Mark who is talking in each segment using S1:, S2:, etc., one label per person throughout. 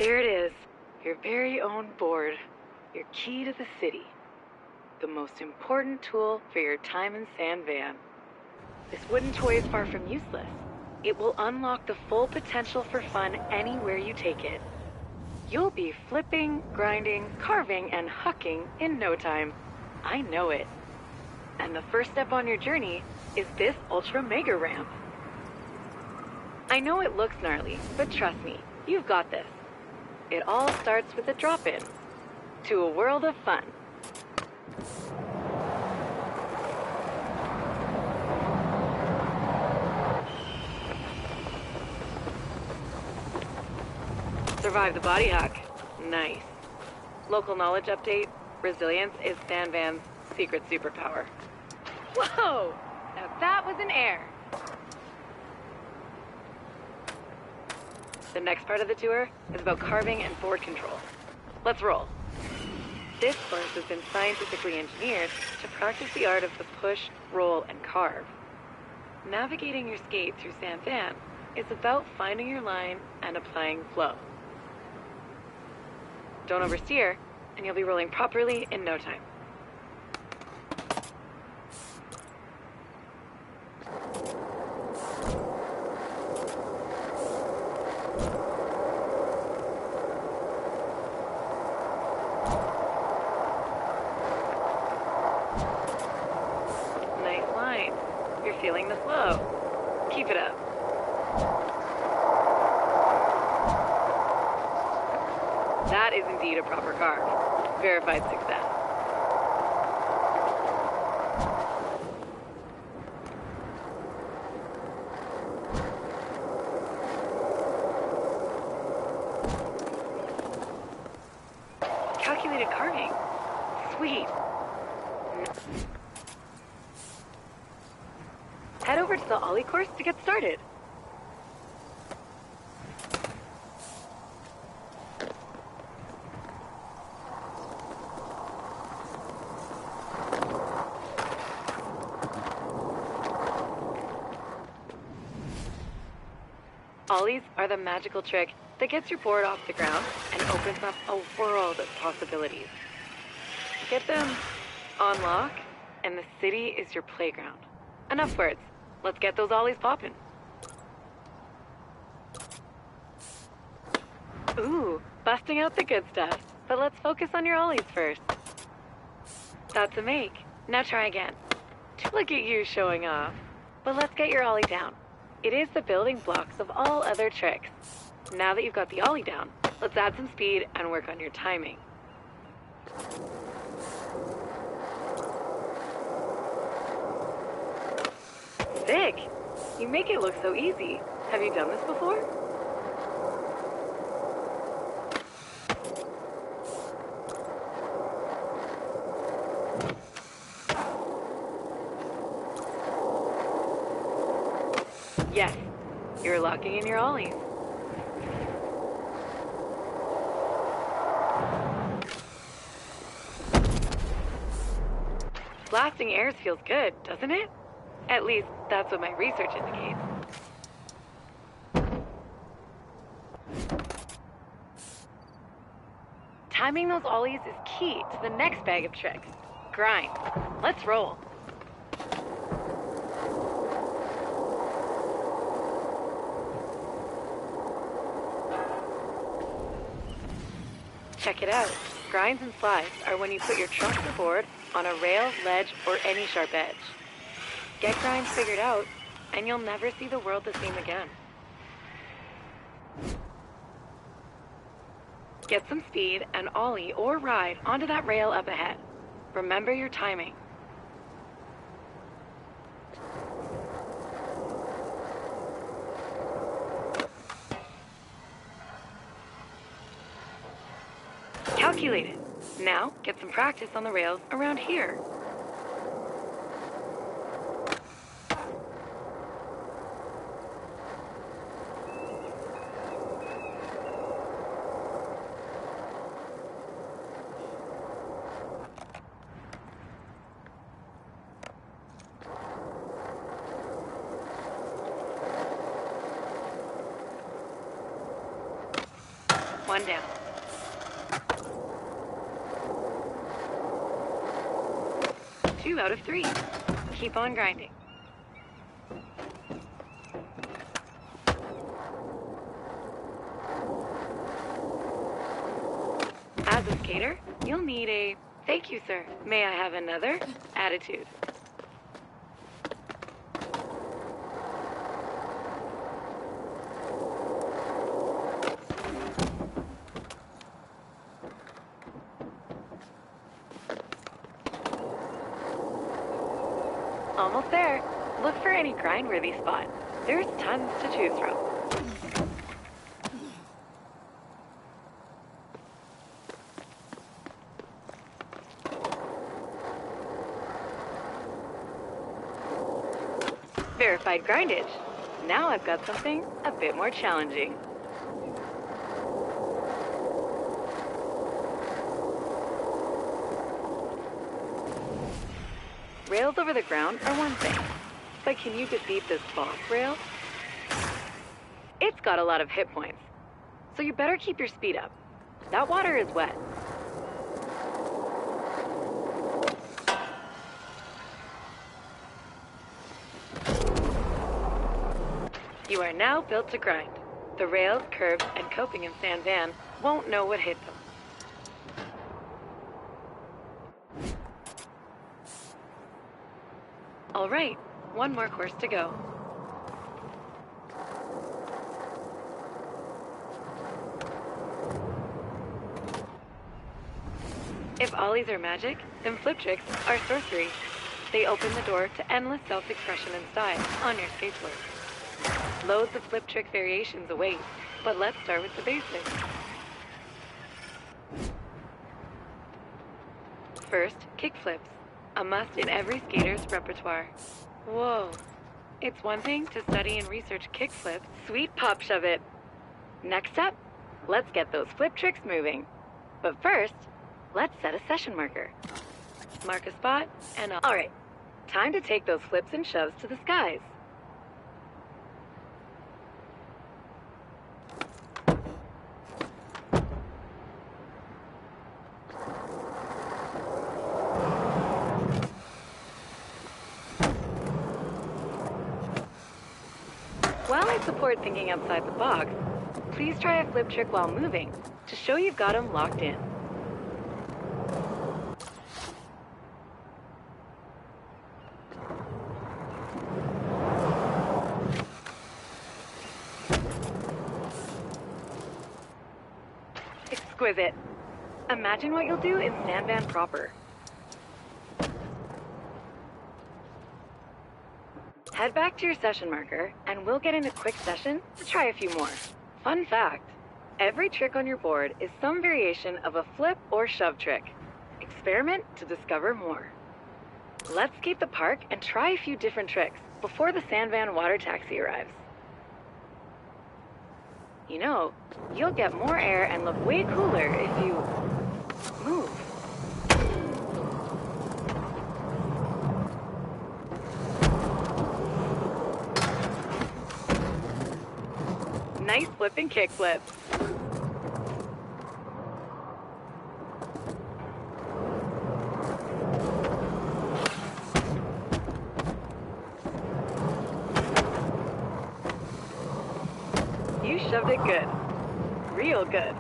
S1: There it is, your very own board, your key to the city. The most important tool for your time in San Van. This wooden toy is far from useless. It will unlock the full potential for fun anywhere you take it. You'll be flipping, grinding, carving, and hucking in no time. I know it. And the first step on your journey is this Ultra Mega Ramp. I know it looks gnarly, but trust me, you've got this. It all starts with a drop-in to a world of fun. Survive the body hack. Nice. Local knowledge update. Resilience is San Van's secret superpower. Whoa! Now that was an air. The next part of the tour is about carving and board control. Let's roll. This course has been scientifically engineered to practice the art of the push, roll, and carve. Navigating your skate through San Van is about finding your line and applying flow. Don't oversteer, and you'll be rolling properly in no time. Nice line. You're feeling the flow. Keep it up. That is indeed a proper carve. Verified success. Calculated carving. Sweet. Head over to the Ollie course to get started. Ollies are the magical trick that gets your board off the ground and opens up a world of possibilities. Get them on lock, and the city is your playground. Enough words. Let's get those Ollies popping. Ooh, busting out the good stuff. But let's focus on your Ollies first. That's a make. Now try again. Look at you showing off. But let's get your Ollie down. It is the building blocks of all other tricks. Now that you've got the Ollie down, let's add some speed and work on your timing. Sick! You make it look so easy. Have you done this before? Yes, you're locking in your Ollies. Blasting airs feels good, doesn't it? At least, that's what my research indicates. Timing those Ollies is key to the next bag of tricks. Grind. Let's roll. Check it out. Grinds and slides are when you put your trunk or board on a rail, ledge, or any sharp edge. Get grinds figured out, and you'll never see the world the same again. Get some speed and ollie or ride onto that rail up ahead. Remember your timing. Calculated. Now, get some practice on the rails around here. One down. Two out of three. Keep on grinding. As a skater, you'll need a "thank you, sir. May I have another?" attitude. Almost there. Look for any grind-worthy spot. There's tons to choose from. Verified grindage. Now I've got something a bit more challenging. Rails over the ground are one thing, but can you defeat this boss rail? It's got a lot of hit points, so you better keep your speed up. That water is wet. You are now built to grind. The rails, curbs, and coping in San Van won't know what hit them. All right, one more course to go. If ollies are magic, then flip tricks are sorcery. They open the door to endless self-expression and style on your skateboard. Loads of flip trick variations await, but let's start with the basics. First, kick flips. A must in every skater's repertoire. Whoa. It's one thing to study and research kickflip. Sweet pop shove it. Next up, let's get those flip tricks moving. But first, let's set a session marker. Mark a spot, and all right. Time to take those flips and shoves to the skies. While I support thinking outside the box, please try a flip trick while moving to show you've got them locked in. Exquisite. Imagine what you'll do in San Van proper. Head back to your session marker, and we'll get in a quick session to try a few more. Fun fact, every trick on your board is some variation of a flip or shove trick. Experiment to discover more. Let's skate the park and try a few different tricks before the San Van water taxi arrives. You know, you'll get more air and look way cooler if you move. Nice flip and kick flip. You shoved it good. Real good.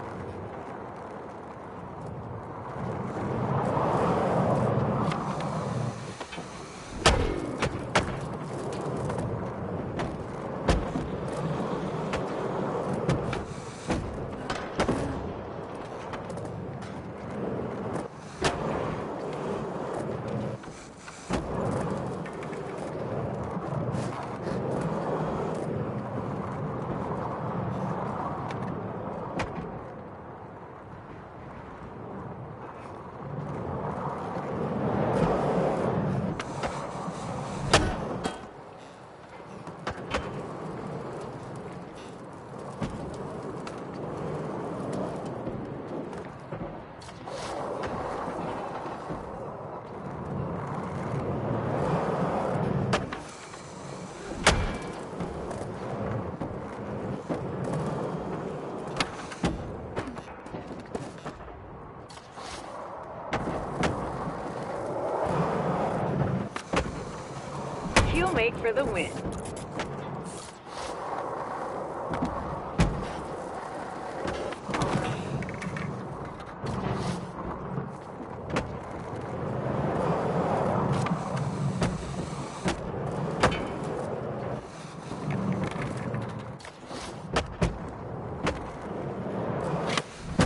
S1: wake for the win.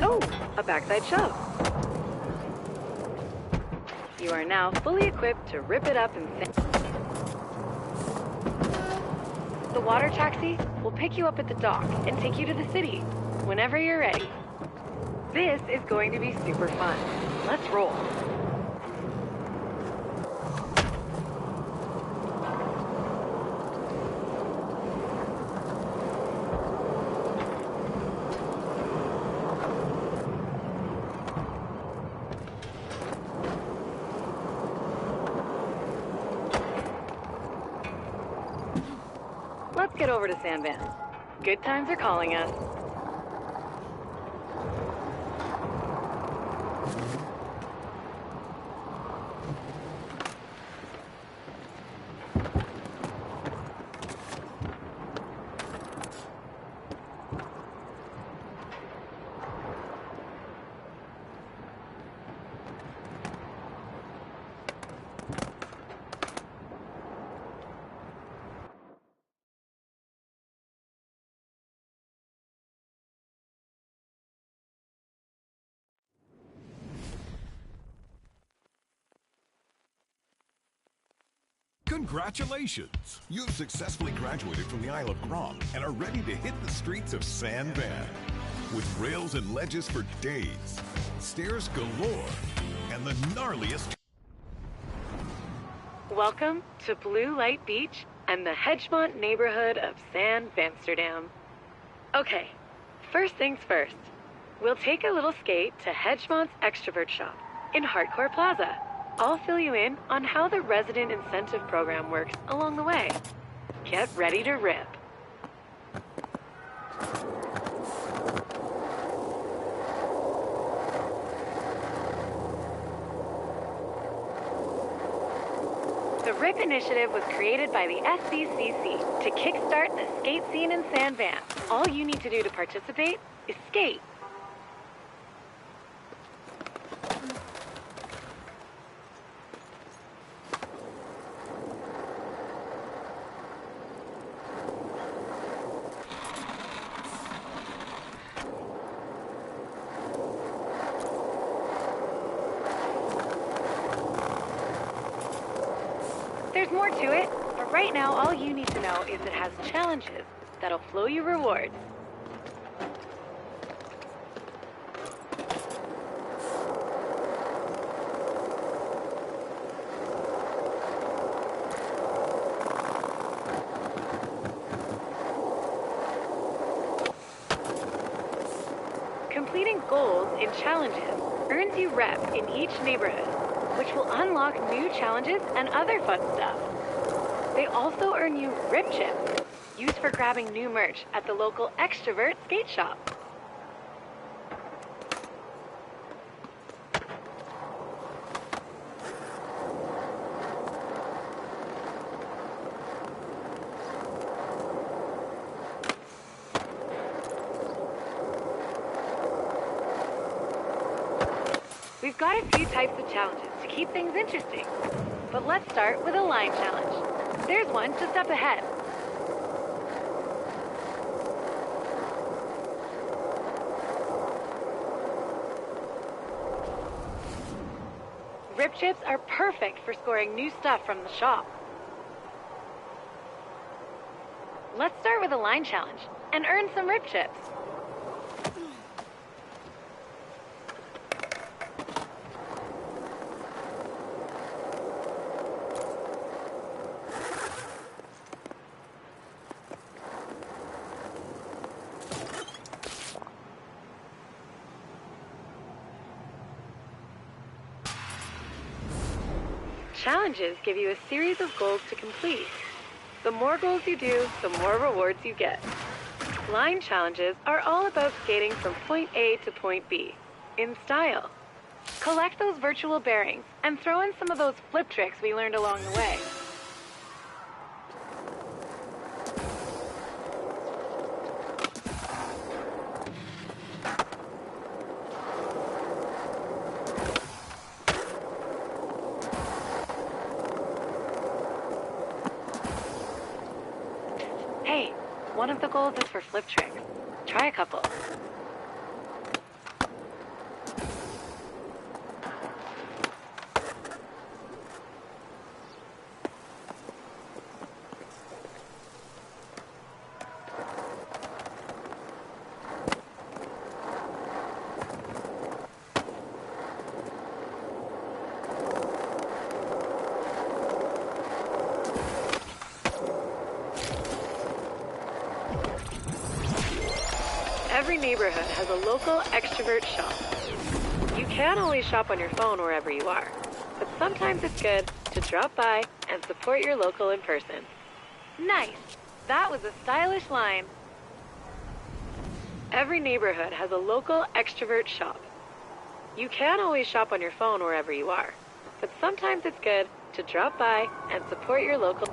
S1: Oh, a backside shove. You are now fully equipped to rip it up and the water taxi will pick you up at the dock and take you to the city whenever you're ready. This is going to be super fun. Let's roll. Let's get over to San Van. Good times are calling us.
S2: Congratulations! You've successfully graduated from the Isle of Grom and are ready to hit the streets of San Van. With rails and ledges for days, stairs galore, and the gnarliest...
S1: Welcome to Blue Light Beach and the Hedgemont neighborhood of San Vansterdam. Okay, first things first. We'll take a little skate to Hedgemont's Extrovert Shop in Hardcore Plaza. I'll fill you in on how the resident incentive program works along the way. Get ready to rip. The RIP initiative was created by the SVCC to kickstart the skate scene in San Van. All you need to do to participate is skate. There's more to it, but right now all you need to know is it has challenges that'll flow you rewards. Completing goals in challenges earns you rep in each neighborhood, which will unlock new challenges and other fun stuff. They also earn you RIP chips, used for grabbing new merch at the local Extrovert skate shop. We've got a few types of challenges to keep things interesting, but let's start with a line challenge. There's one just up ahead. RIP chips are perfect for scoring new stuff from the shop. Let's start with a line challenge and earn some RIP chips. Challenges give you a series of goals to complete. The more goals you do, the more rewards you get. Line challenges are all about skating from point A to point B, in style. Collect those virtual bearings and throw in some of those flip tricks we learned along the way. one of the goals is for flip tricks. Try a couple. Every neighborhood has a local extrovert shop. You can always shop on your phone wherever you are, but sometimes it's good to drop by and support your local in person. Nice! That was a stylish line. Every neighborhood has a local extrovert shop. You can always shop on your phone wherever you are, but sometimes it's good to drop by and support your local.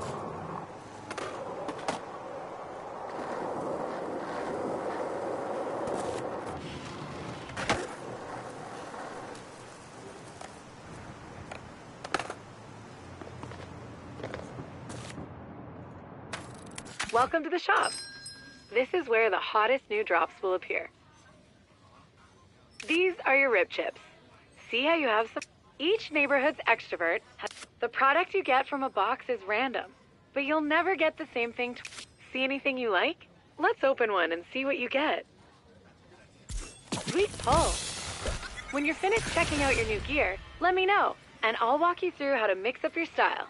S1: Welcome to the shop. This is where the hottest new drops will appear. These are your rib chips. See how you have some? Each neighborhood's extrovert has... The product you get from a box is random, but you'll never get the same thing. See anything you like? Let's open one and see what you get. Sweet pull. When you're finished checking out your new gear, let me know, and I'll walk you through how to mix up your style.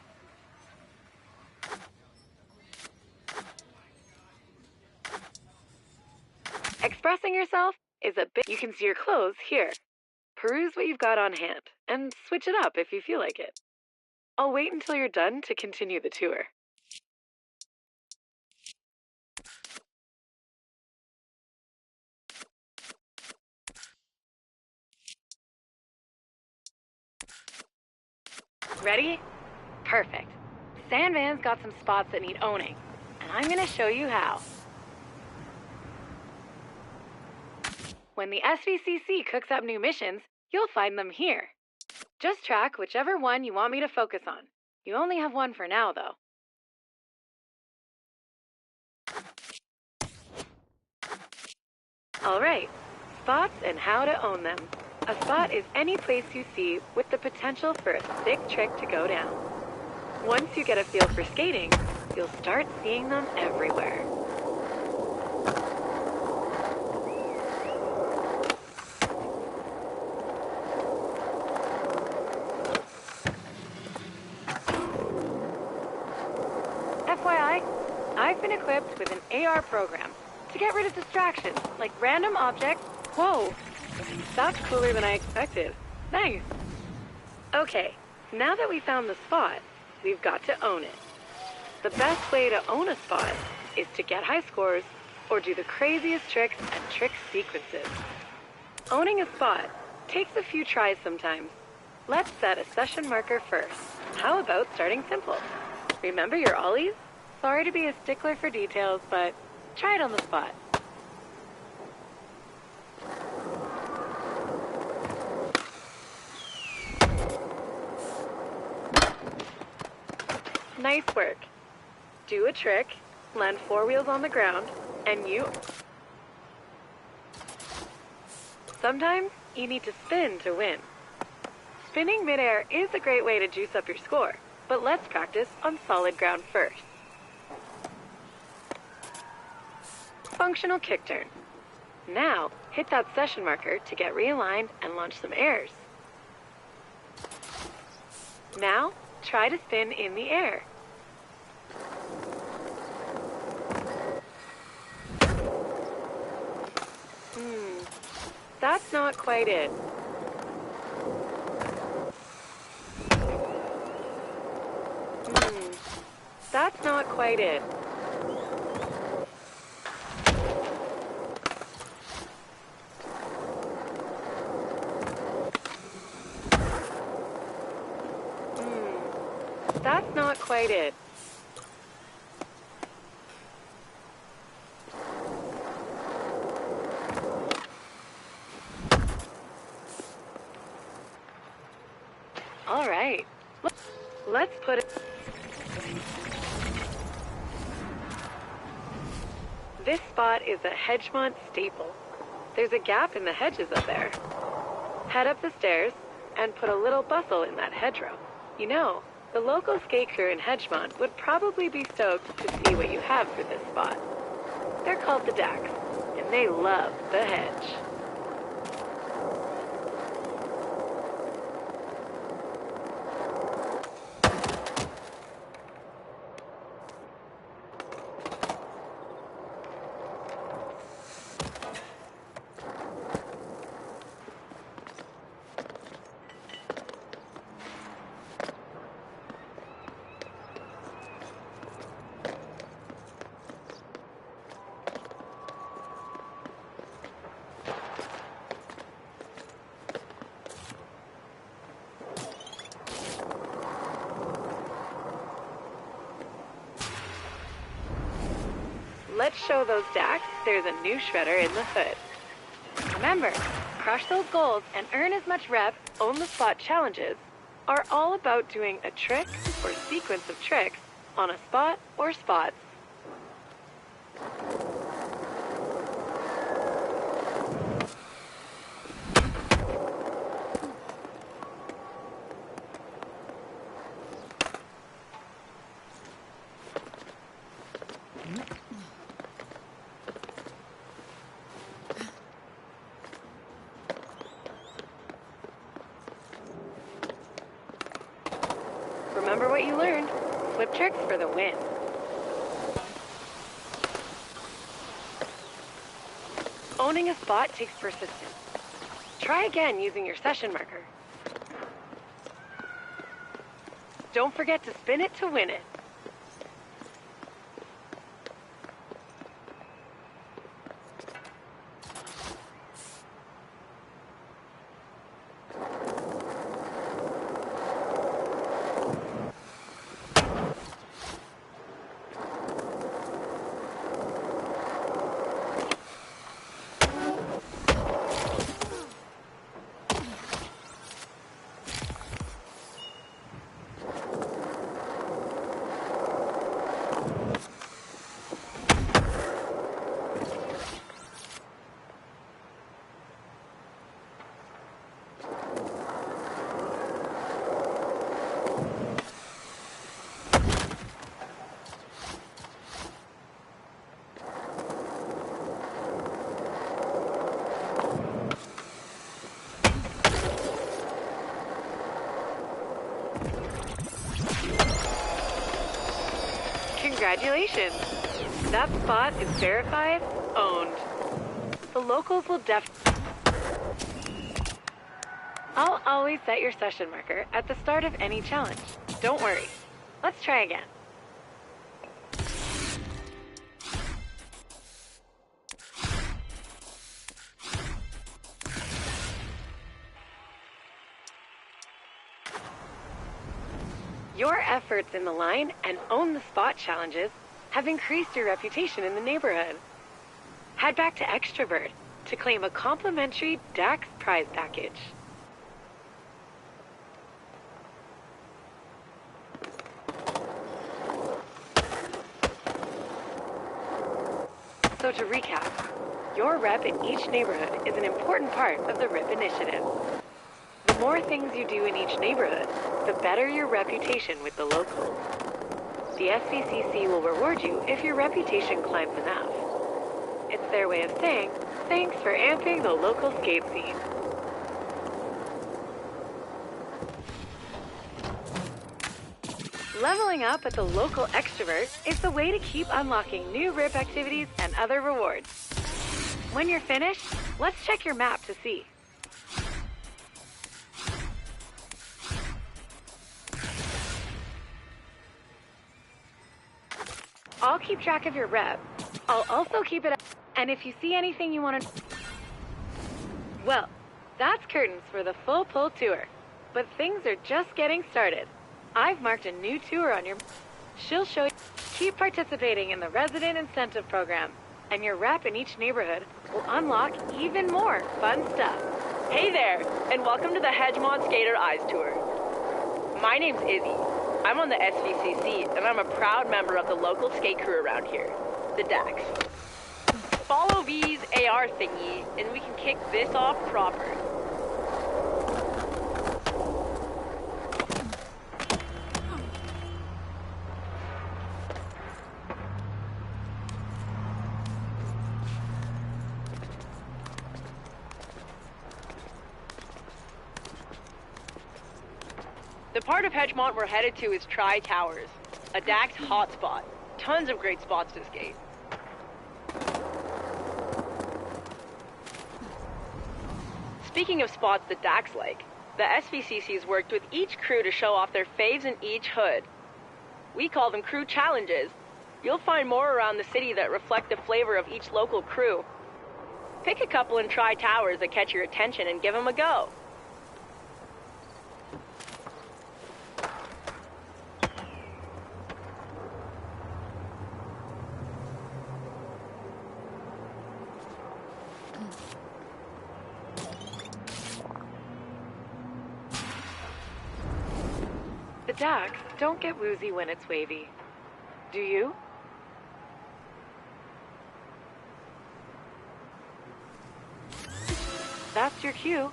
S1: Expressing yourself is a bit. You can see your clothes here. Peruse what you've got on hand and switch it up if you feel like it. I'll wait until you're done to continue the tour. Ready? Perfect. Sandvan's got some spots that need owning, and I'm going to show you how. When the SVCC cooks up new missions, you'll find them here. Just track whichever one you want me to focus on. You only have one for now, though. All right, spots and how to own them. A spot is any place you see with the potential for a sick trick to go down. Once you get a feel for skating, you'll start seeing them everywhere. FYI, I've been equipped with an AR program to get rid of distractions like random objects. Whoa, that's cooler than I expected. Nice. Okay, now that we found the spot, we've got to own it. The best way to own a spot is to get high scores or do the craziest tricks and trick sequences. Owning a spot takes a few tries sometimes. Let's set a session marker first. How about starting simple? Remember your ollies? Sorry to be a stickler for details, but try it on the spot. Nice work. Do a trick, land 4 wheels on the ground, and you... Sometimes you need to spin to win. Spinning midair is a great way to juice up your score, but let's practice on solid ground first. Functional kick turn. Now, hit that session marker to get realigned and launch some airs. Now, try to spin in the air. That's not quite it. That's not quite it. That's not quite it. All right. Let's put it... spot is a Hedgemont staple. There's a gap in the hedges up there. Head up the stairs and put a little bustle in that hedgerow. You know, the local skate crew in Hedgemont would probably be stoked to see what you have for this spot. They're called the Dax, and they love the hedge. Let's show those Dax there's a new shredder in the hood. Remember, crush those goals and earn as much rep, own the spot challenges are all about doing a trick or sequence of tricks on a spot or spots. Remember what you learned. Flip tricks for the win. Owning a spot takes persistence. Try again using your session marker. Don't forget to spin it to win it. Congratulations! That spot is verified, owned. The locals will I'll always set your session marker at the start of any challenge. Don't worry. Let's try again. Your efforts in the line and own the spot challenges have increased your reputation in the neighborhood. Head back to Extrovert to claim a complimentary Dax prize package. So to recap, your rep in each neighborhood is an important part of the RIP initiative. The more things you do in each neighborhood, the better your reputation with the locals. The SVCC will reward you if your reputation climbs enough. It's their way of saying, thanks for amping the local skate scene. Leveling up at the local Extrovert is the way to keep unlocking new RIP activities and other rewards. When you're finished, let's check your map to see. I'll keep track of your rep. I'll also keep it up. And if you see anything you want to... Well, that's curtains for the full pull tour. But things are just getting started. I've marked a new tour on your... She'll show you... Keep participating in the Resident Incentive Program, and your rep in each neighborhood will unlock even more fun stuff.
S3: Hey there, and welcome to the Hedgemont Skater Eyes Tour. My name's Izzy. I'm on the SVCC, and I'm a proud member of the local skate crew around here, the Dax. AR thingy, and we can kick this off proper. The part of Hedgemont we're headed to is Tri-Towers, a Dax hotspot. Tons of great spots to skate. Speaking of spots that Dax like, the SVCC's worked with each crew to show off their faves in each hood. We call them crew challenges. You'll find more around the city that reflect the flavor of each local crew. Pick a couple in Tri-Towers that catch your attention and give them a go.
S1: The Dax don't get woozy when it's wavy. Do you? That's your cue.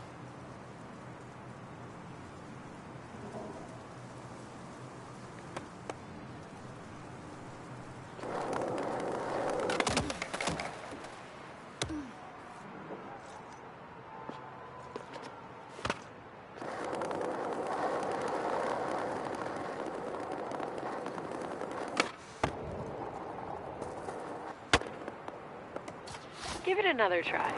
S1: Give it another try.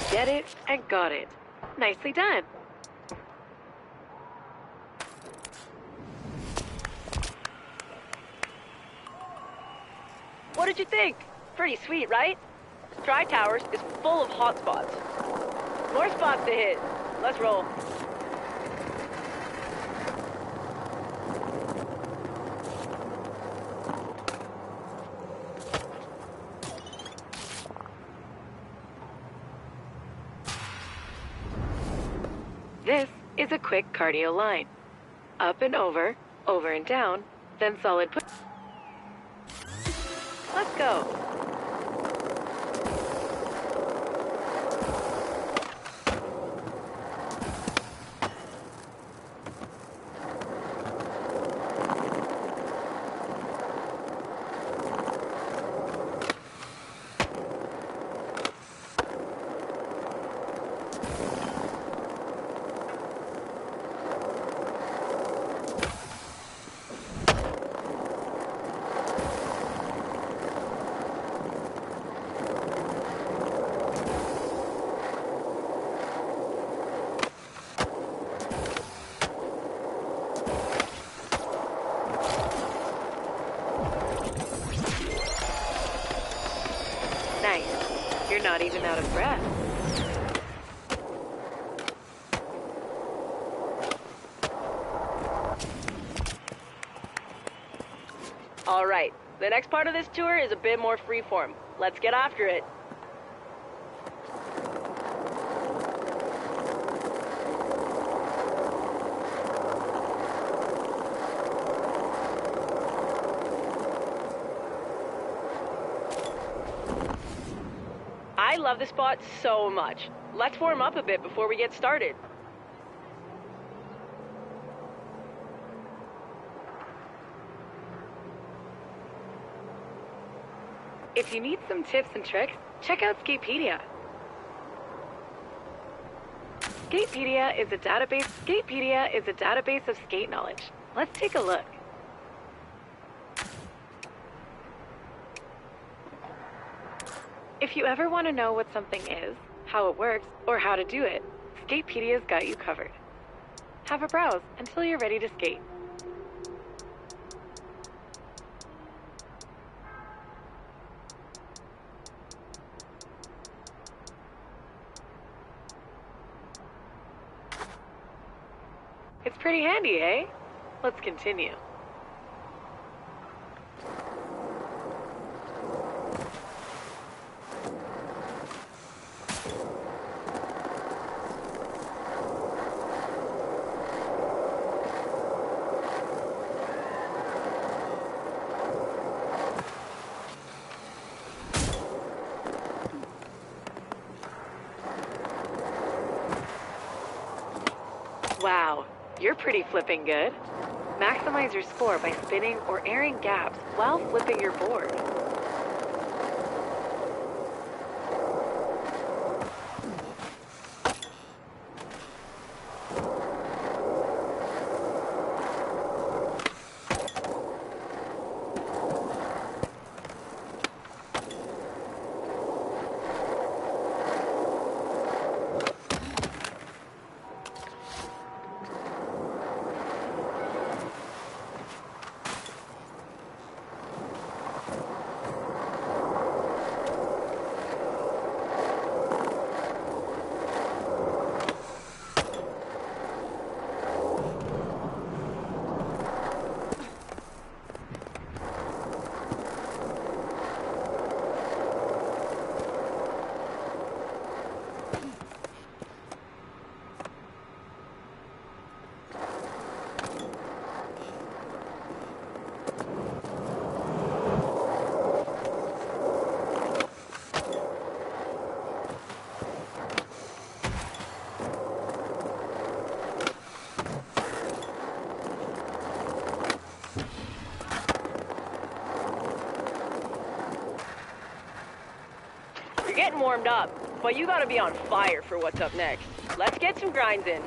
S1: Get it and got it. Nicely done.
S3: What did you think? Pretty sweet, right? Tri-Towers is full of hotspots. More spots to hit. Let's roll.
S1: This is a quick cardio line. Up and over and down, then solid push. Let's go. Nice. You're not even out of breath.
S3: All right, the next part of this tour is a bit more freeform. Let's get after it. I love this spot so much. Let's warm up a bit before we get started.
S1: If you need some tips and tricks, check out Skatepedia. Skatepedia is a database of skate knowledge. Let's take a look. If you ever want to know what something is, how it works, or how to do it, Skatepedia's got you covered. Have a browse until you're ready to skate. It's pretty handy, eh? Let's continue. Wow, you're pretty flipping good. Maximize your score by spinning or airing gaps while flipping your board.
S3: Getting warmed up, but you gotta be on fire for what's up next. Let's get some grinds in.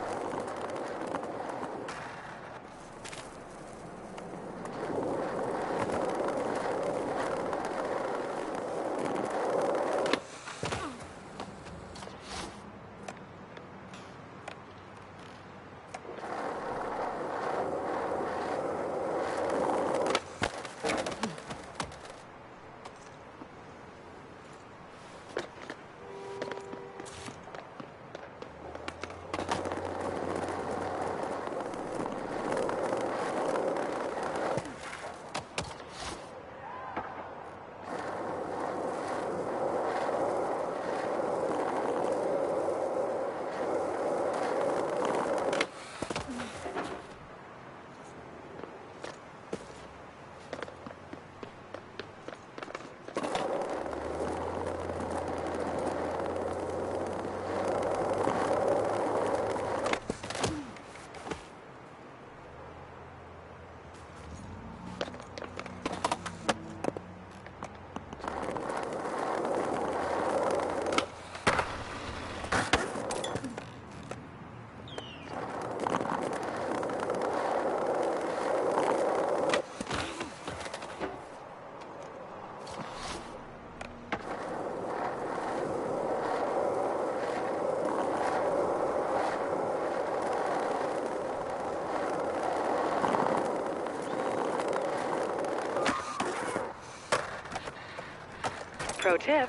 S1: Pro tip,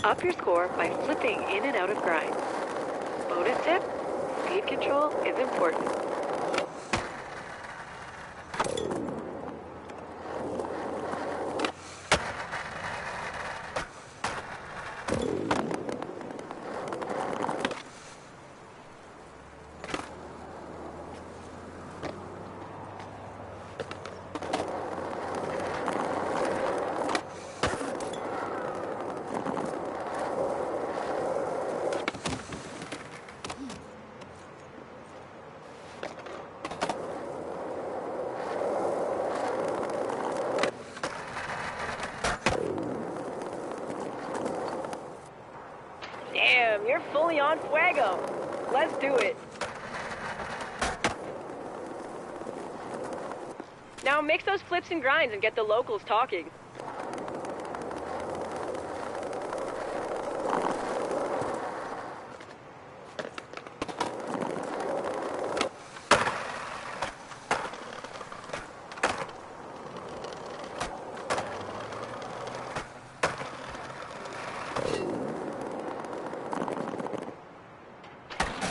S1: up your score by flipping in and out of grinds. Bonus tip, speed control is important.
S3: Damn, you're fully on fuego. Let's do it. Now mix those flips and grinds and get the locals talking.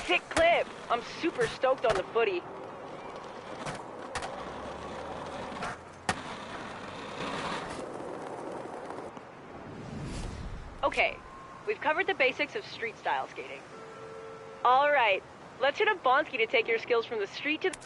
S3: Sick clip. I'm super stoked on the footy. Okay, we've covered the basics of street-style skating. All right, let's hit up Bonsky to take your skills from the street to the...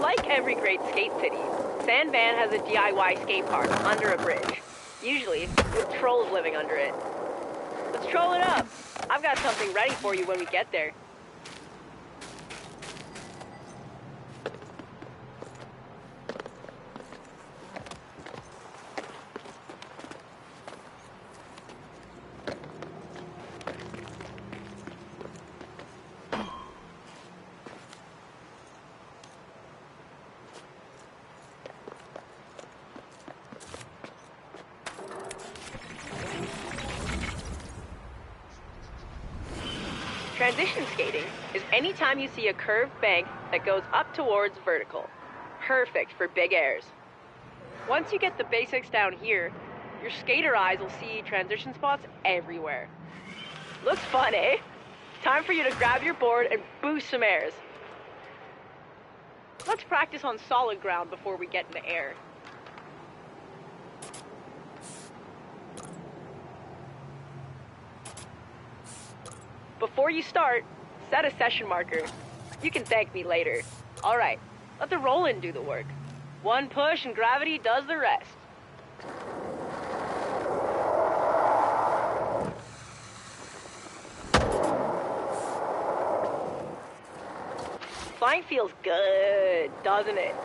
S3: Like every great skate city, San Van has a DIY skate park under a bridge, usually with trolls living under it. Let's troll it up. I've got something ready for you when we get there. Transition skating is any time you see a curved bank that goes up towards vertical. Perfect for big airs. Once you get the basics down here, your skater eyes will see transition spots everywhere. Looks fun, eh? Time for you to grab your board and boost some airs. Let's practice on solid ground before we get in the air. Before you start, set a session marker. You can thank me later. All right, let the roll-in do the work. One push and gravity does the rest. Flying feels good, doesn't it?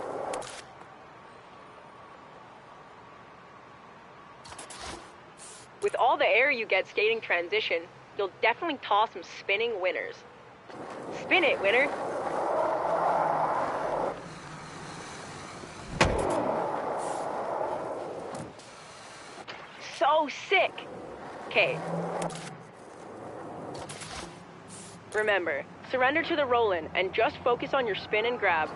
S3: With all the air you get skating transition, you'll definitely toss some spinning winners. Spin it, winner! So sick! Okay. Remember, surrender to the roll-in and just focus on your spin and grab.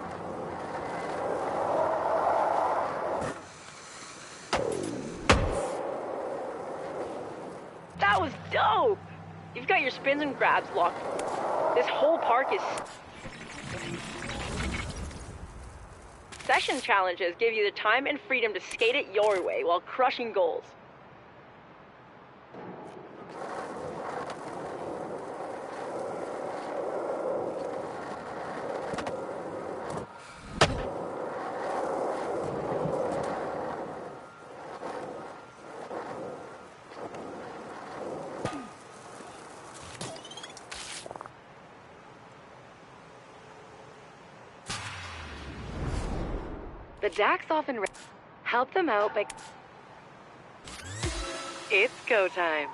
S3: That was dope! You've got your spins and grabs locked. This whole park is... Session challenges give you the time and freedom to skate it your way while crushing goals.
S1: The Dax often help them out by... It's go time.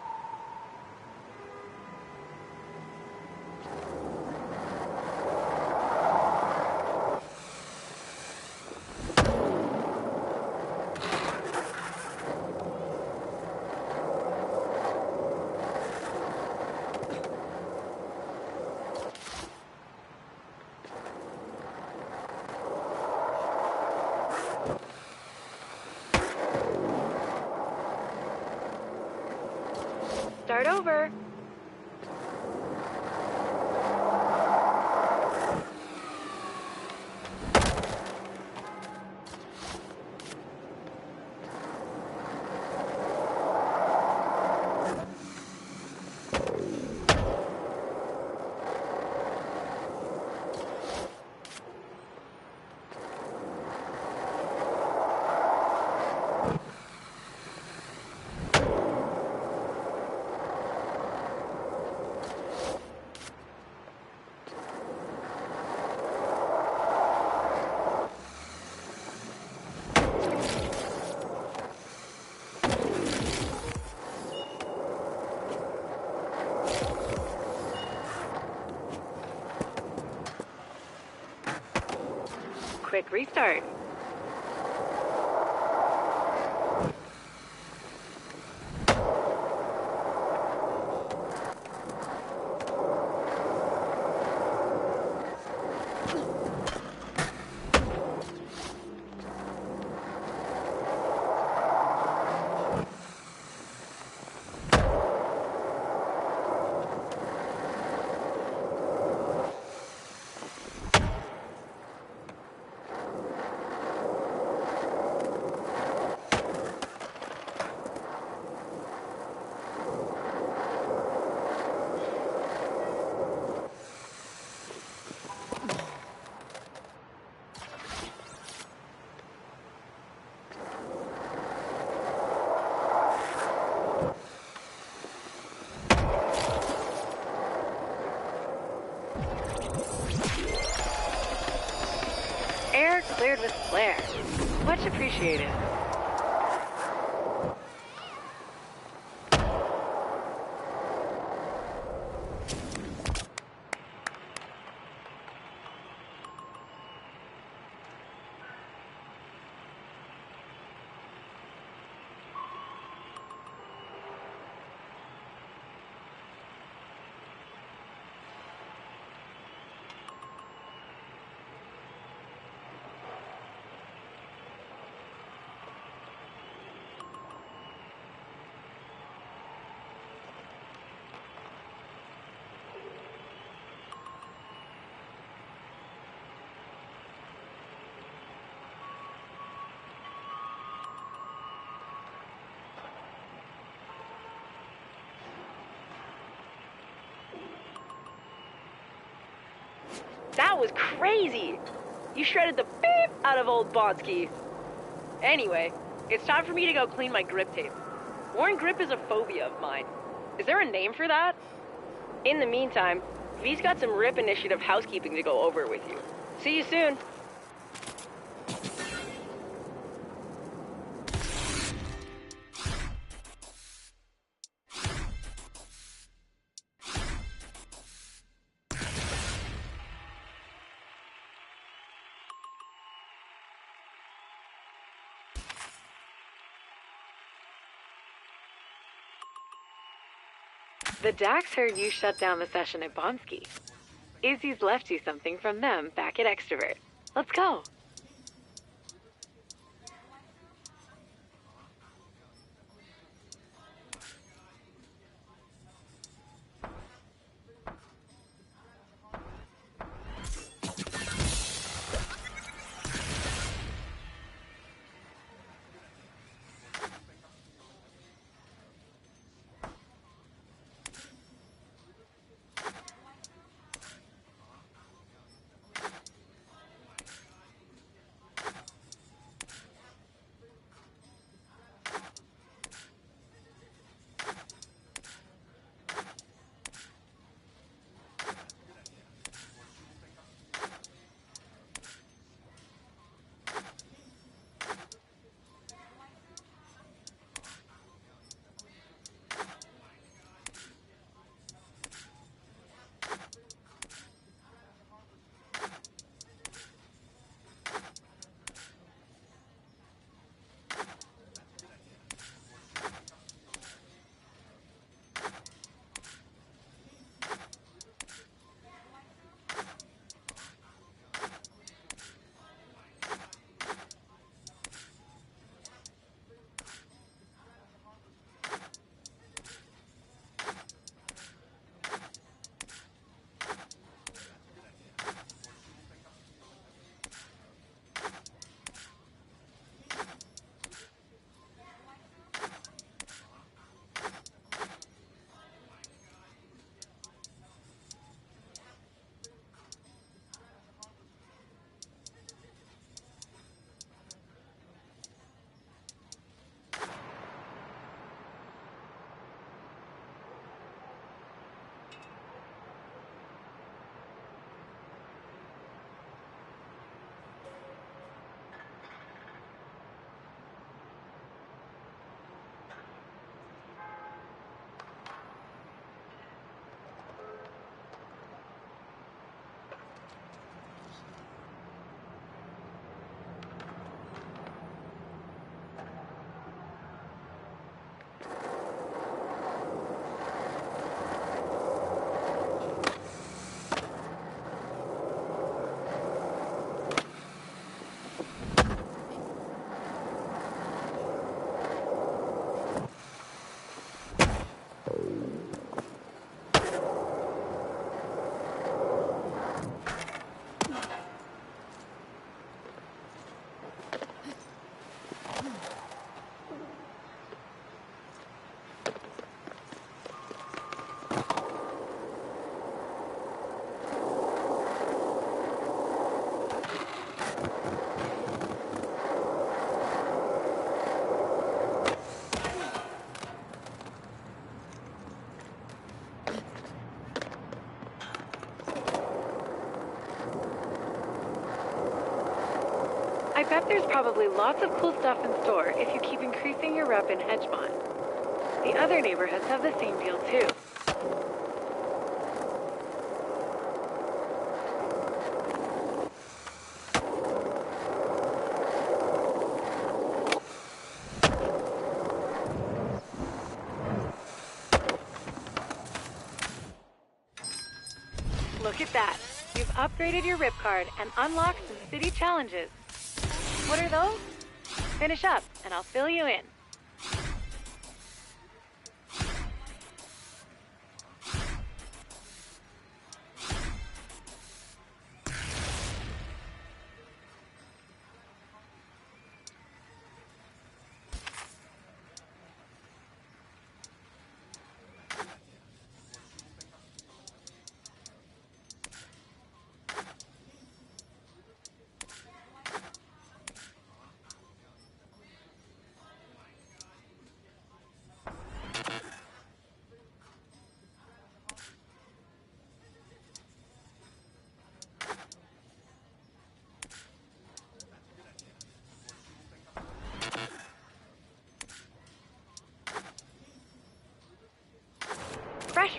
S1: Start over. Quick restart. Air cleared with flair. Much appreciated.
S3: That was crazy! You shredded the beep out of old Bonsky. Anyway, it's time for me to go clean my grip tape. Worn grip is a phobia of mine. Is there a name for that? In the meantime, V's got some RIP initiative housekeeping to go over with you. See you soon.
S1: The Dax heard you shut down the session at Bomsky. Izzy's left you something from them back at Extrovert. Let's go. I bet there's probably lots of cool stuff in store if you keep increasing your rep in Hedgemont. The other neighborhoods have the same deal too. Look at that. You've upgraded your rip card and unlocked some city challenges. What are those? Finish up, and I'll fill you in.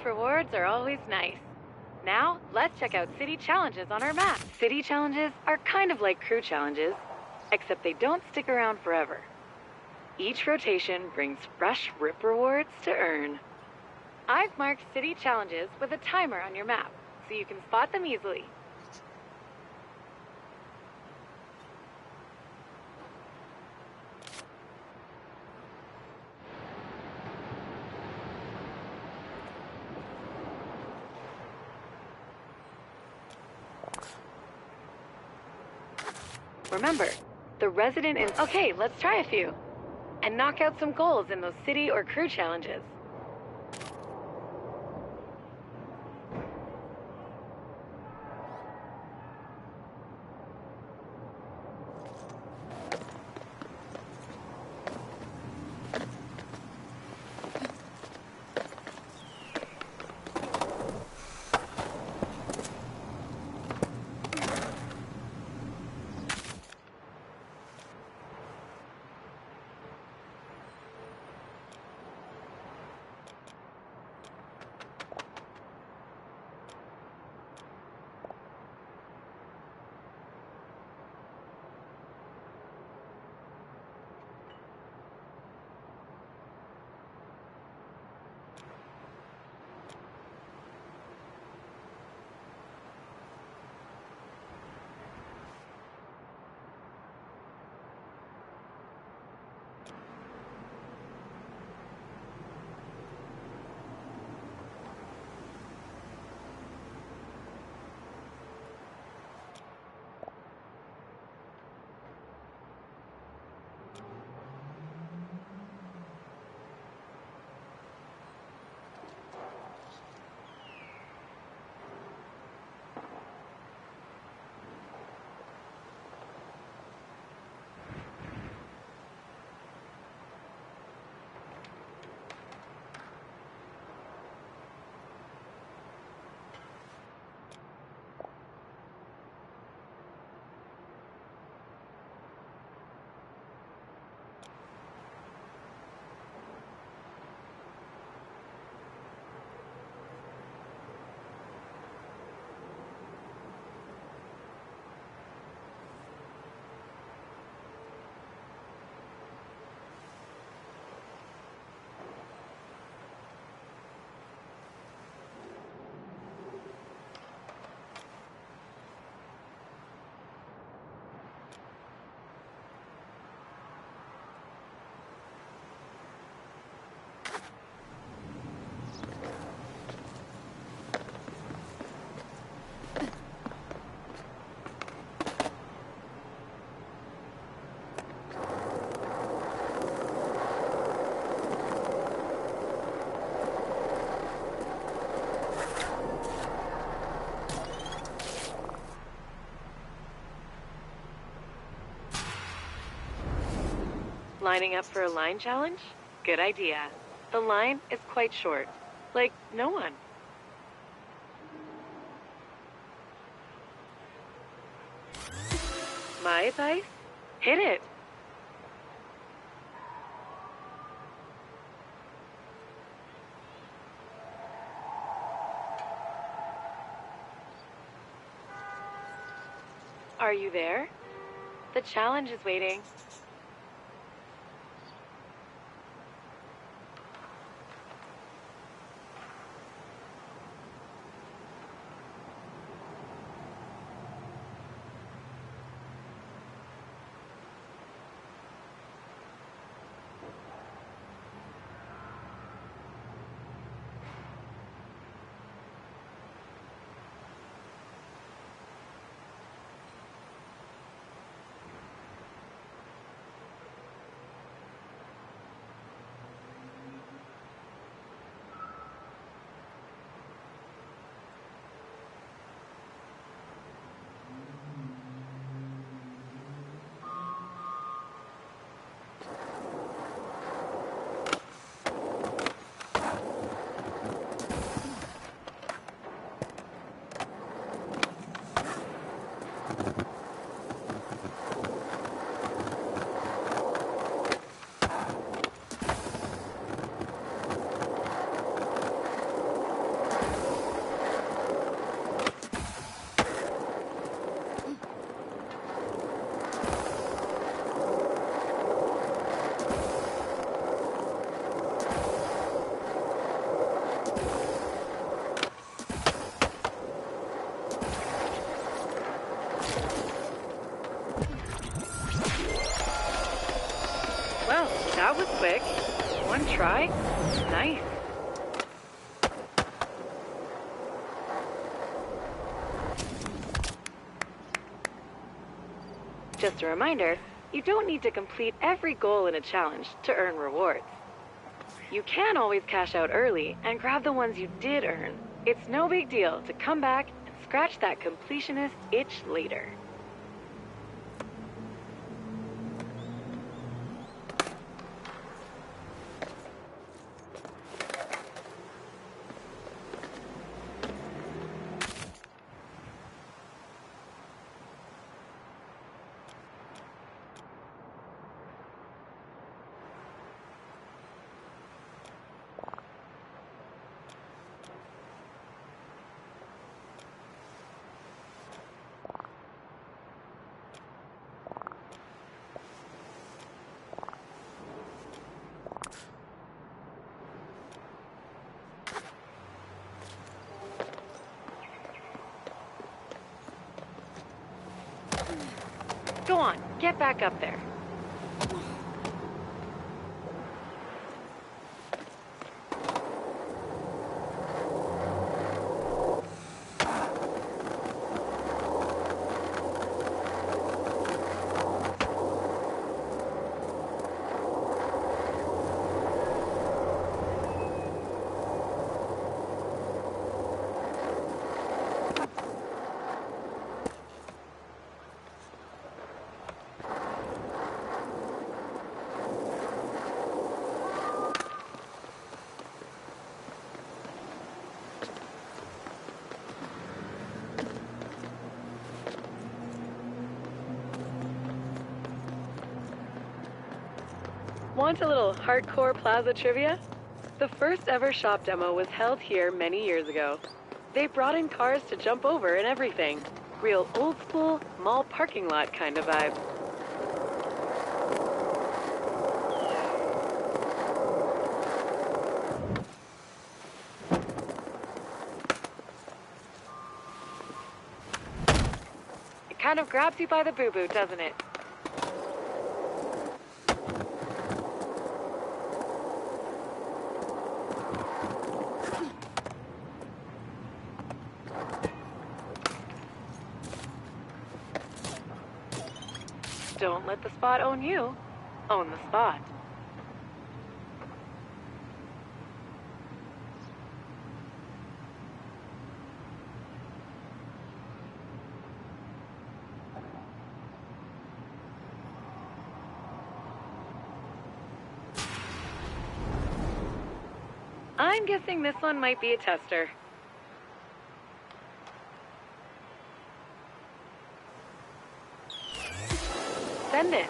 S1: rewards are always nice. Now, let's check out city challenges on our map. City challenges are kind of like crew challenges, except they don't stick around forever. Each rotation brings fresh RIP rewards to earn. I've marked city challenges with a timer on your map, so you can spot them easily. Remember, the resident is... Okay, let's try a few. And knock out some goals in those city or crew challenges. Lining up for a line challenge? Good idea. The line is quite short. Like, no one. My advice? Hit it. Are you there? The challenge is waiting. try? Nice. Just a reminder, you don't need to complete every goal in a challenge to earn rewards. You can always cash out early and grab the ones you did earn. It's no big deal to come back and scratch that completionist itch later. Go on, get back up there. Want a little hardcore plaza trivia? The first ever shop demo was held here many years ago. They brought in cars to jump over and everything. Real old school, mall parking lot kind of vibe. It kind of grabs you by the boo-boo, doesn't it? Don't let the spot own you. Own the spot. I'm guessing this one might be a tester. Send it.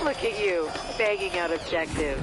S1: Look at you, bagging out objectives.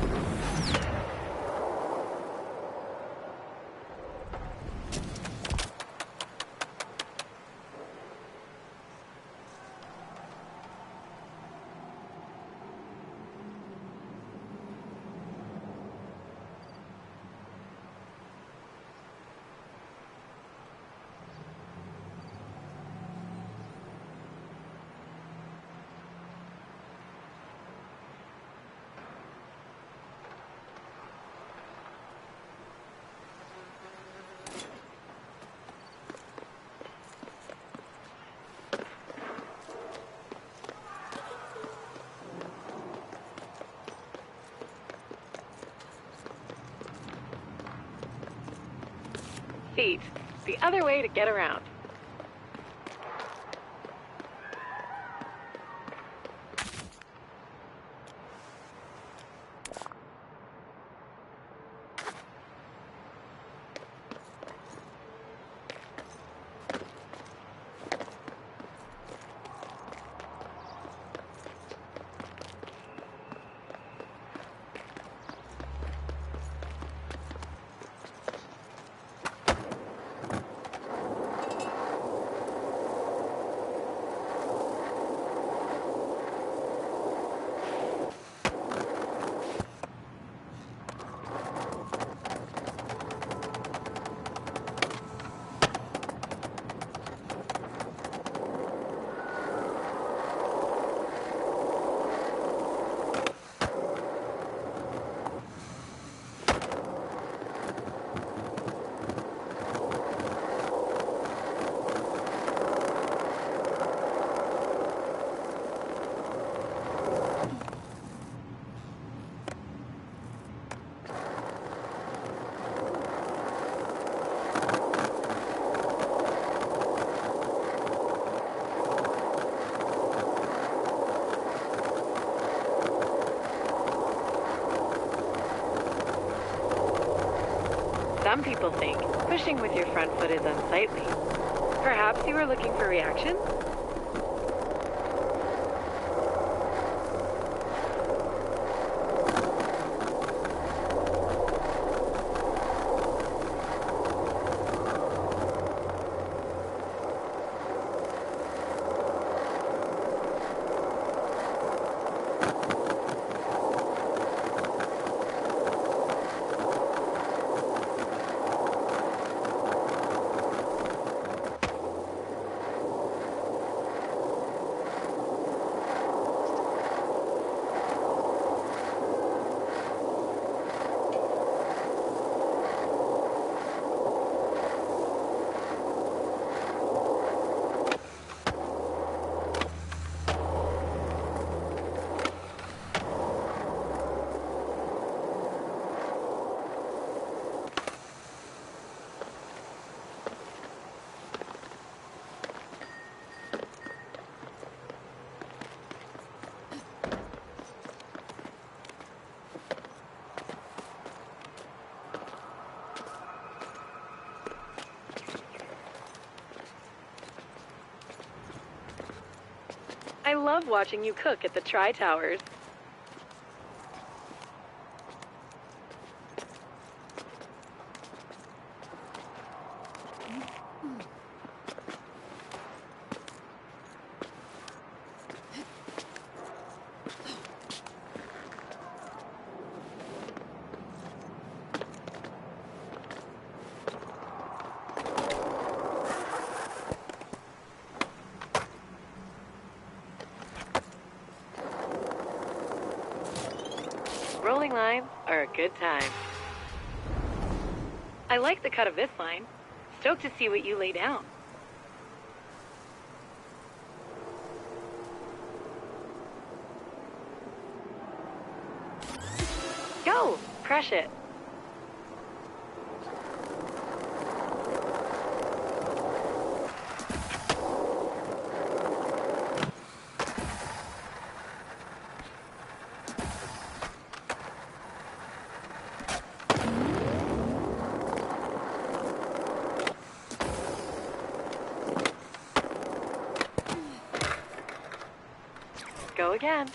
S1: Feet. The other way to get around. Some people think pushing with your front foot is unsightly. Perhaps you were looking for reaction? I love watching you cook at the Tri-Towers. Rolling lines are a good time. I like the cut of this line. Stoked to see what you lay down. Go! Crush it. Go again.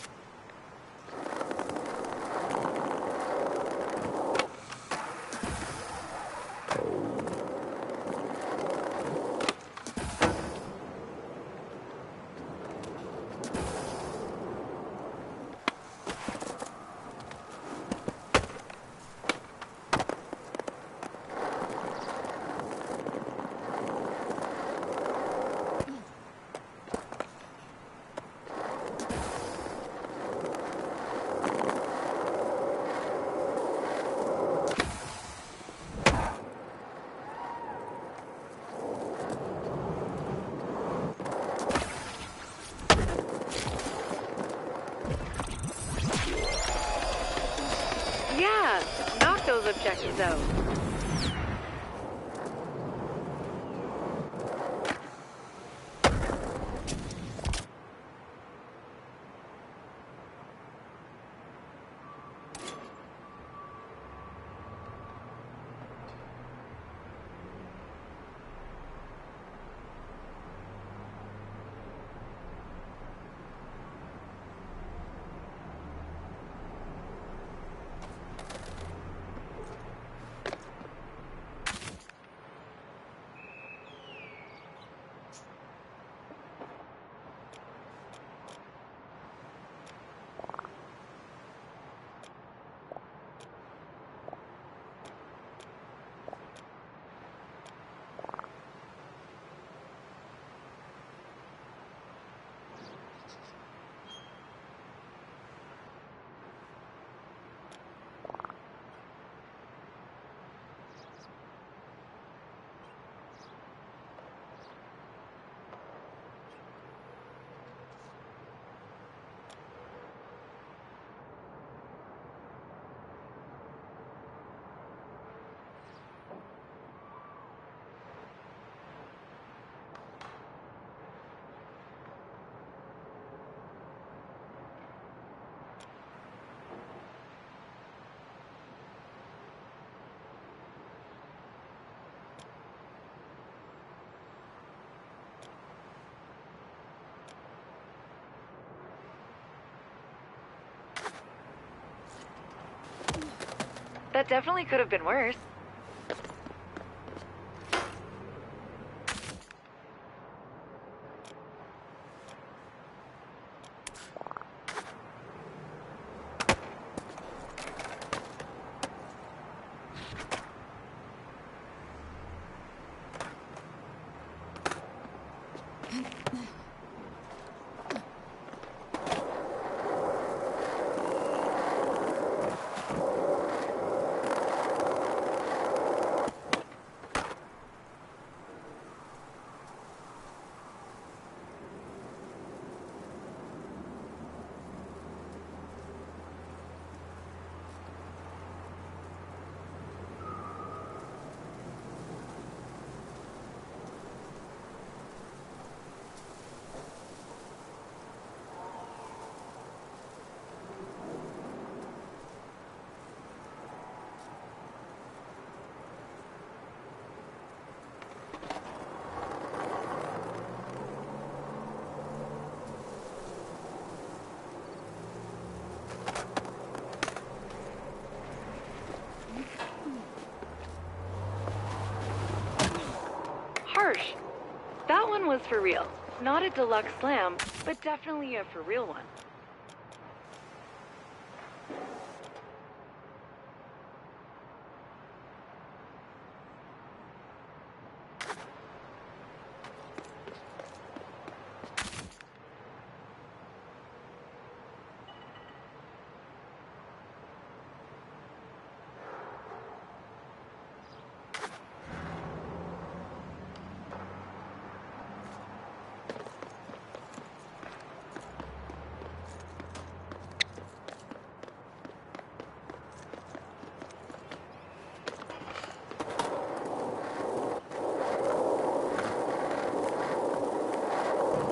S1: Yeah, knock those objectives out. That definitely could have been worse. Harsh. That one was for real. Not a deluxe slam, but definitely a for real one.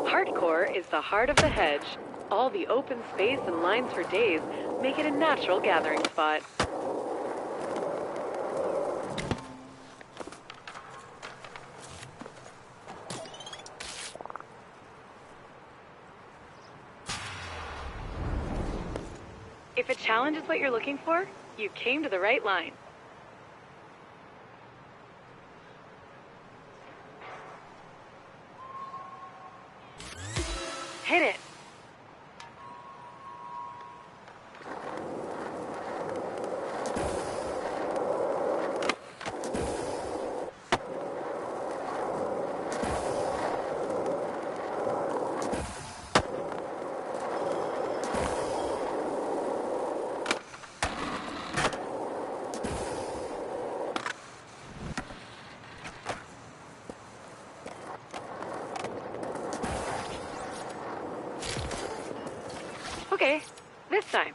S1: Hardcore is the heart of the hedge. All the open space and lines for days make it a natural gathering spot. If a challenge is what you're looking for, you came to the right line. Hit it! Okay, this time.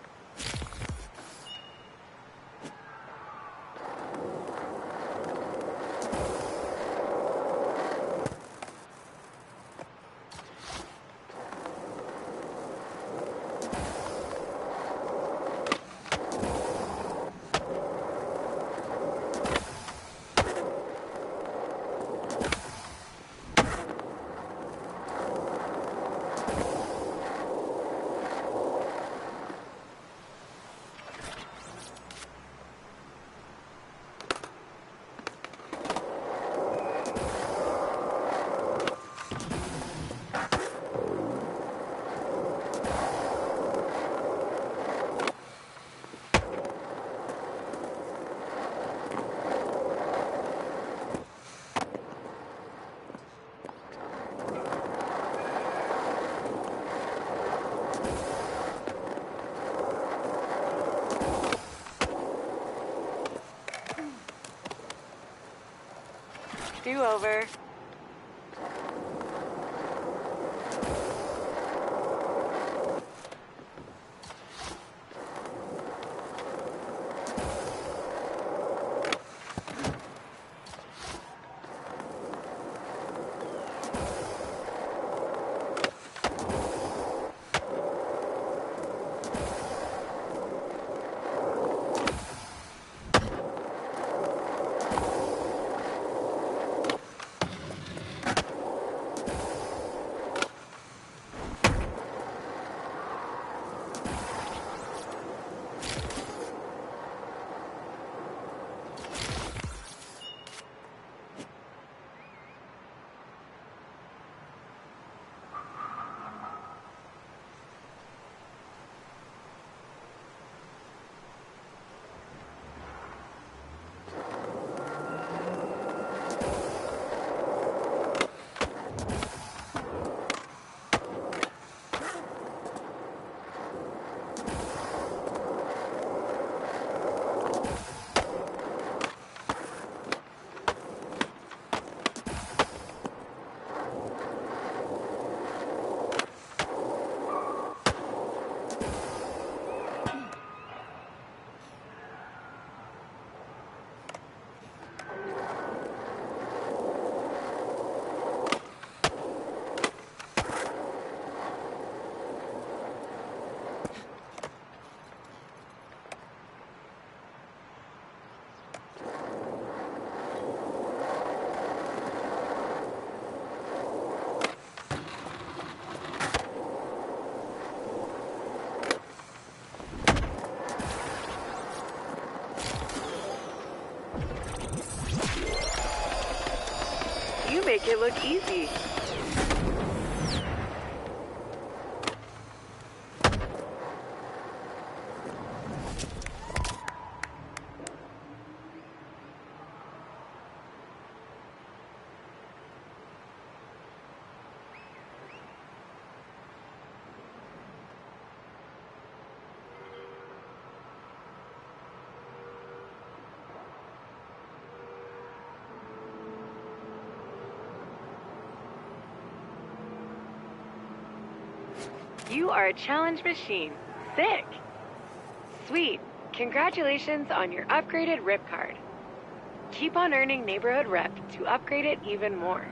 S1: Do-over. make it look easy. You are a challenge machine. Sick. Sweet. Congratulations on your upgraded rip card. Keep on earning neighborhood rep to upgrade it even more.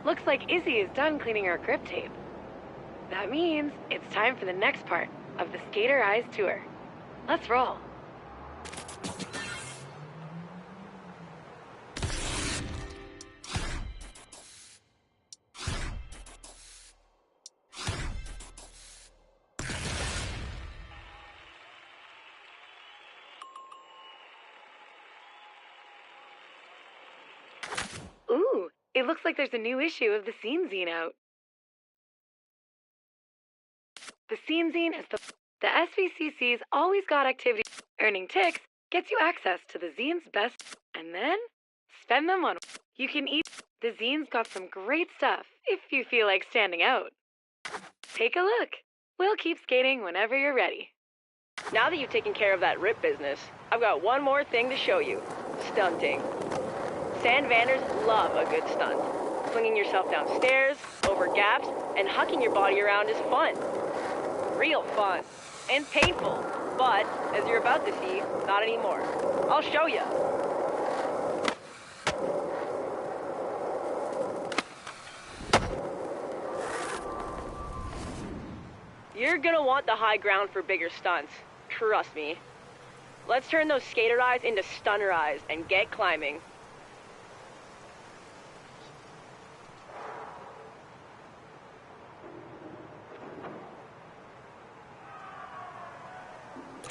S1: Looks like Izzy is done cleaning her grip tape. That means it's time for the next part of the Skater Eyes tour. Let's roll. Ooh, it looks like there's a new issue of the Scene Zine out. The Scene Zine is the SVCC's always got activity. Earning ticks gets you access to the zine's best, and then spend them on. You can eat. The zine's got some great stuff if you feel like standing out. Take a look. We'll keep skating whenever you're ready.
S3: Now that you've taken care of that rip business, I've got one more thing to show you. Stunting. Sand Vanders love a good stunt. Flinging yourself downstairs, over gaps, and hucking your body around is fun. Real fun. And painful. But, as you're about to see, not anymore. I'll show you. You're gonna want the high ground for bigger stunts. Trust me. Let's turn those skater eyes into stunner eyes and get climbing.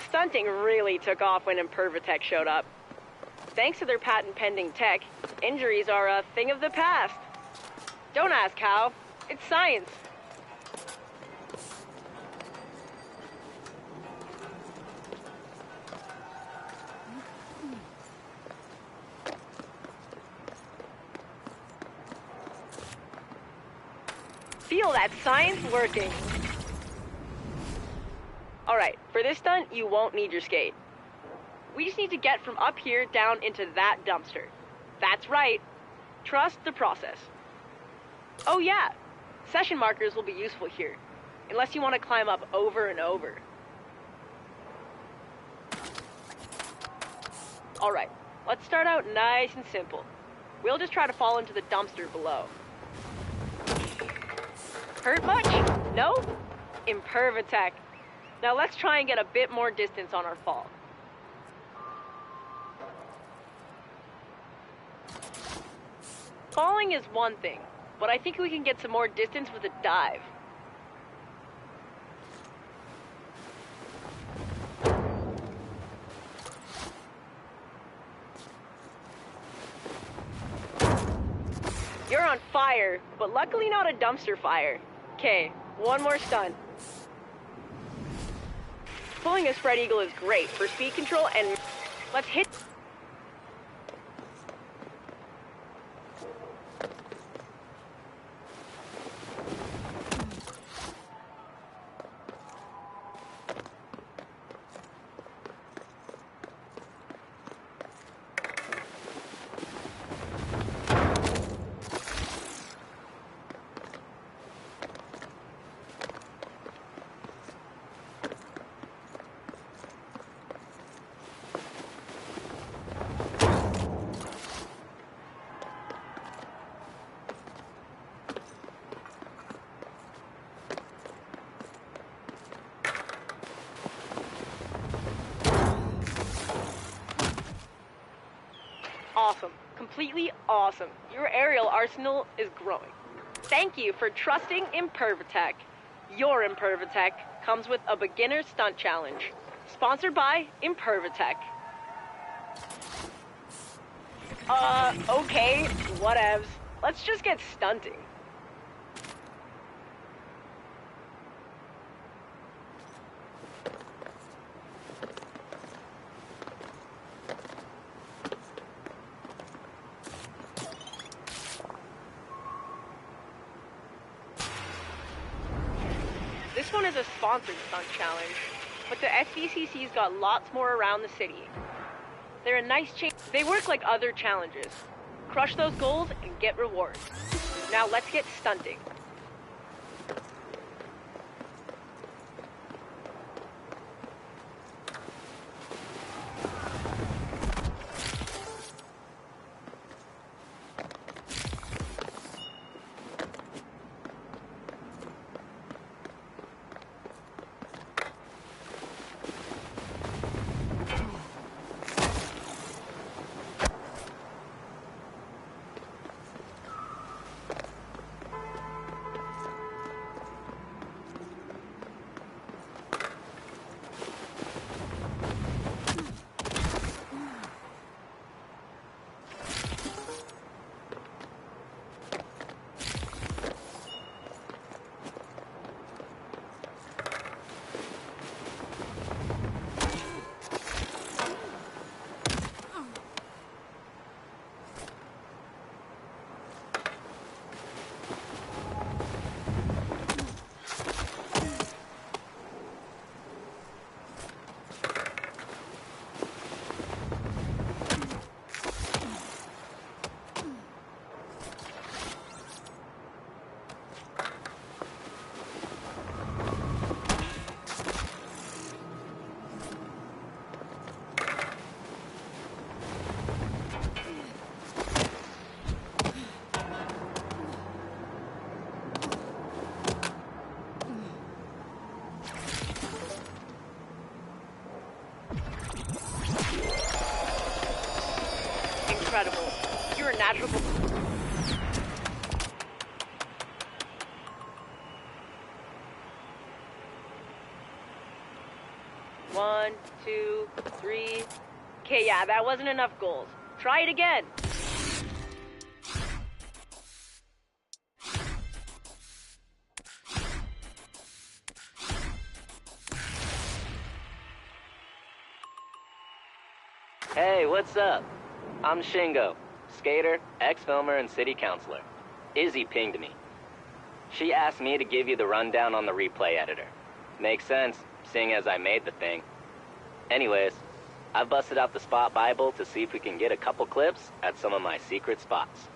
S3: Stunting really took off when Impervatech showed up. Thanks to their patent-pending tech, injuries are a thing of the past. Don't ask how. It's science. Feel that science working. Alright, for this stunt, you won't need your skate. We just need to get from up here down into that dumpster. That's right. Trust the process. Oh yeah, session markers will be useful here, unless you want to climb up over and over. Alright, let's start out nice and simple. We'll just try to fall into the dumpster below. Hurt much? No? Impervatech. Now let's try and get a bit more distance on our fall. Falling is one thing, but I think we can get some more distance with a dive. You're on fire, but luckily not a dumpster fire. Okay, one more stunt. Pulling a spread eagle is great for speed control and let's hit. Awesome. Completely awesome. Your aerial arsenal is growing. Thank you for trusting Impervatech. Your Impervatech comes with a beginner stunt challenge. Sponsored by Impervatech. Okay, whatevs. Let's just get stunting. This one is a sponsored stunt challenge, but the SVCC's got lots more around the city. They're a nice change. They work like other challenges. Crush those goals and get rewards. Now let's get stunting. Incredible. You're a natural. One, two, three. Okay, yeah, that wasn't enough goals. Try it again.
S4: Hey, what's up? I'm Shingo, skater, ex-filmer, and city councilor. Izzy pinged me. She asked me to give you the rundown on the replay editor. Makes sense, seeing as I made the thing. Anyways, I've busted out the Spot Bible to see if we can get a couple clips at some of my secret spots.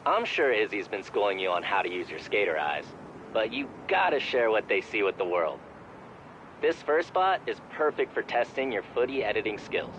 S4: I'm sure Izzy's been schooling you on how to use your skater eyes, but you gotta share what they see with the world. This first spot is perfect for testing your footy editing skills.